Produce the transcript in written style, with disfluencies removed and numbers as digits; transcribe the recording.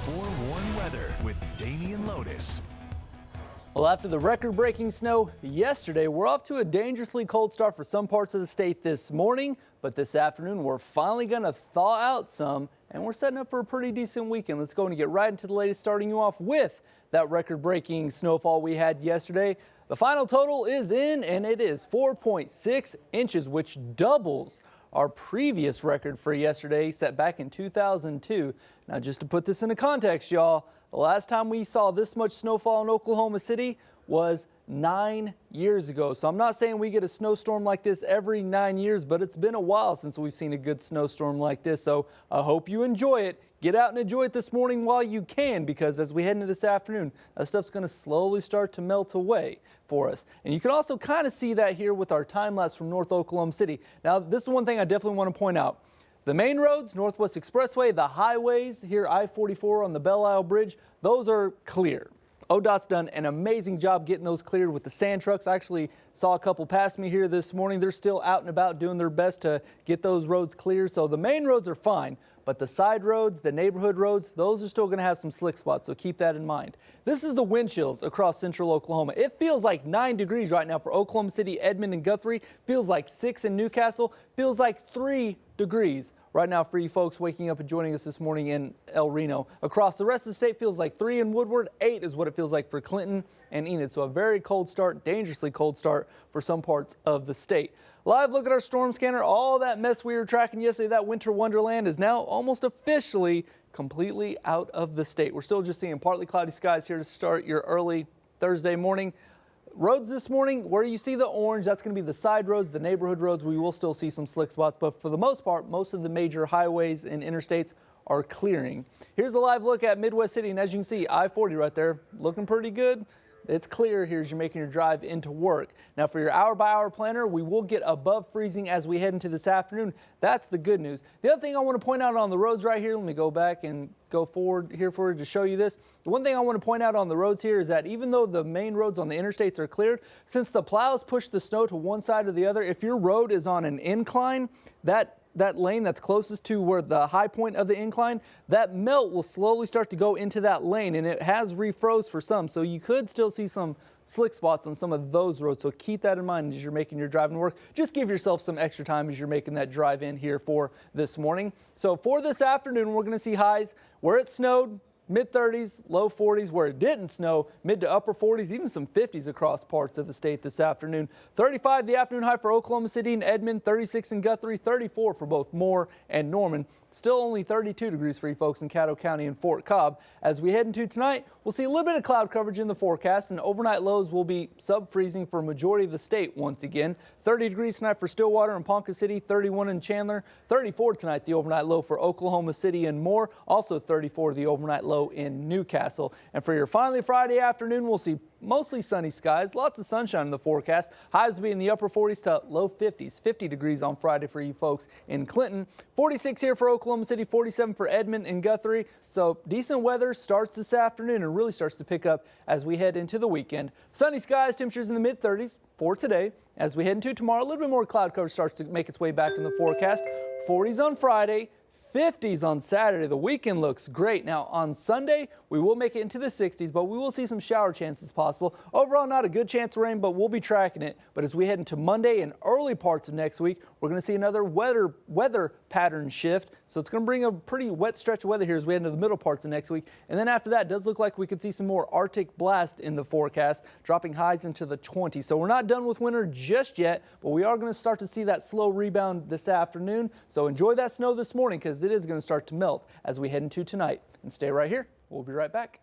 Forewarned weather with Damian Lotus. Well, after the record-breaking snow yesterday, we're off to a dangerously cold start for some parts of the state this morning, but this afternoon we're finally going to thaw out some, and we're setting up for a pretty decent weekend. Let's go and get right into the latest, starting you off with that record-breaking snowfall we had yesterday. The final total is in, and it is 4.6 inches, which doubles our previous record for yesterday, set back in 2002. Now, just to put this into context, y'all, the last time we saw this much snowfall in Oklahoma City was 9 years ago. So I'm not saying we get a snowstorm like this every 9 years, but it's been a while since we've seen a good snowstorm like this. So I hope you enjoy it. Get out and enjoy it this morning while you can, because as we head into this afternoon, that stuff's going to slowly start to melt away for us. And you can also kind of see that here with our time lapse from North Oklahoma City. Now, this is one thing I definitely want to point out. The main roads, Northwest Expressway, the highways here, I-44 on the Belle Isle Bridge, those are clear. ODOT's done an amazing job getting those cleared with the sand trucks. I actually saw a couple pass me here this morning. They're still out and about doing their best to get those roads clear. So the main roads are fine, but the side roads, the neighborhood roads, those are still going to have some slick spots. So keep that in mind. This is the wind chills across central Oklahoma. It feels like 9 degrees right now for Oklahoma City, Edmond, and Guthrie. Feels like 6 in Newcastle. Feels like 3 degrees right now for you folks waking up and joining us this morning in El Reno. Across the rest of the state, feels like 3 in Woodward. 8 is what it feels like for Clinton and Enid. So a very cold start, dangerously cold start for some parts of the state. Live look at our storm scanner. All that mess we were tracking yesterday, that winter wonderland, is now almost officially completely out of the state. We're still just seeing partly cloudy skies here to start your early Thursday morning. Roads this morning, where you see the orange, that's going to be the side roads, the neighborhood roads. We will still see some slick spots, but for the most part, most of the major highways and interstates are clearing. Here's a live look at Midwest City, and as you can see, I-40 right there, looking pretty good. It's clear here as you're making your drive into work. Now, for your hour-by-hour planner, we will get above freezing as we head into this afternoon. That's the good news. The other thing I want to point out on the roads right here, let me go back and go forward here for you to show you this. The one thing I want to point out on the roads here is that even though the main roads on the interstates are cleared, since the plows push the snow to one side or the other, if your road is on an incline, that lane that's closest to where the high point of the incline, that melt will slowly start to go into that lane, and it has refroze for some. So you could still see some slick spots on some of those roads. So keep that in mind as you're making your drive and work. Just give yourself some extra time as you're making that drive in here for this morning. So for this afternoon, we're going to see highs where it snowed, mid-30s, low 40s. Where it didn't snow, mid to upper 40s, even some 50s across parts of the state this afternoon. 35 the afternoon high for Oklahoma City and Edmond, 36 in Guthrie, 34 for both Moore and Norman. Still only 32 degrees for you folks in Caddo County and Fort Cobb. As we head into tonight, we'll see a little bit of cloud coverage in the forecast, and overnight lows will be sub-freezing for a majority of the state once again. 30 degrees tonight for Stillwater and Ponca City, 31 in Chandler, 34 tonight the overnight low for Oklahoma City and Moore, also 34 the overnight low in Newcastle. And for your finally Friday afternoon, we'll see mostly sunny skies, lots of sunshine in the forecast. Highs will be in the upper 40s to low 50s, 50 degrees on Friday for you folks in Clinton. 46 here for Oklahoma City, 47 for Edmond and Guthrie. So decent weather starts this afternoon and really starts to pick up as we head into the weekend. Sunny skies, temperatures in the mid 30s for today. As we head into tomorrow, a little bit more cloud cover starts to make its way back in the forecast. 40s on Friday. 50s on Saturday. The weekend looks great. Now on Sunday, we will make it into the 60s, but we will see some shower chances possible. Overall, not a good chance of rain, but we'll be tracking it. But as we head into Monday and early parts of next week, we're going to see another weather pattern shift. So it's going to bring a pretty wet stretch of weather here as we head into the middle parts of next week. And then after that, it does look like we could see some more Arctic blast in the forecast, dropping highs into the 20s. So we're not done with winter just yet, but we are going to start to see that slow rebound this afternoon. So enjoy that snow this morning, because it is going to start to melt as we head into tonight. And stay right here. We'll be right back.